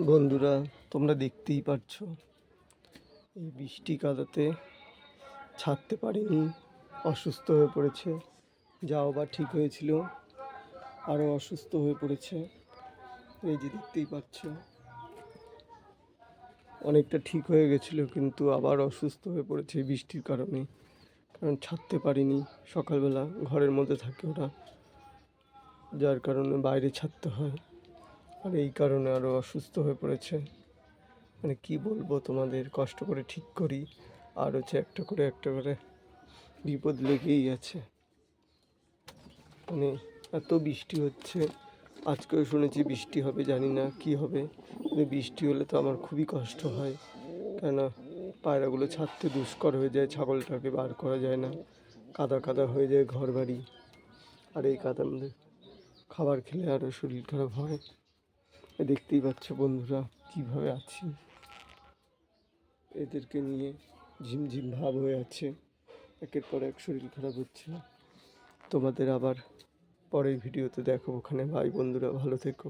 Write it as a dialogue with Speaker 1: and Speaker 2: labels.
Speaker 1: বন্ধুরা, তোমরা দেখতেই পাচ্ছ এই বৃষ্টি কাদাতে ছাড়তে পারিনি, অসুস্থ হয়ে পড়েছে। যাও বা ঠিক হয়েছিল, আরও অসুস্থ হয়ে পড়েছে। এই যে দেখতেই পাচ্ছ, অনেকটা ঠিক হয়ে গেছিলো কিন্তু আবার অসুস্থ হয়ে পড়েছে এই বৃষ্টির কারণে। কারণ ছাড়তে পারিনি, সকালবেলা ঘরের মধ্যে থাকে ওরা, যার কারণে বাইরে ছাড়তে হয়। আর এই কারণে আরও অসুস্থ হয়ে পড়েছে। মানে কি বলবো তোমাদের, কষ্ট করে ঠিক করি আর হচ্ছে একটা করে বিপদ লেগেই আছে। মানে এত বৃষ্টি হচ্ছে, আজকেও শুনেছি বৃষ্টি হবে, জানি না কি হবে। কিন্তু বৃষ্টি হলে তো আমার খুবই কষ্ট হয়, কেননা পায়রাগুলো ছাড়তে দুষ্কর হয়ে যায়, ছাগলটাকে বার করা যায় না, কাদা কাদা হয়ে যায় ঘর বাড়ি। আর এই কাদার মধ্যে খাবার খেলে আরও শরীর খারাপ হয়। দেখতেই পাচ্ছ বন্ধুরা কীভাবে আছি, এদেরকে নিয়ে ঝিমঝিম ভাব হয়ে আছে, একের পর এক শরীর খারাপ হচ্ছে। তোমাদের আবার পরের ভিডিওতে দেখো ওখানে। ভাই বন্ধুরা, ভালো থেকো।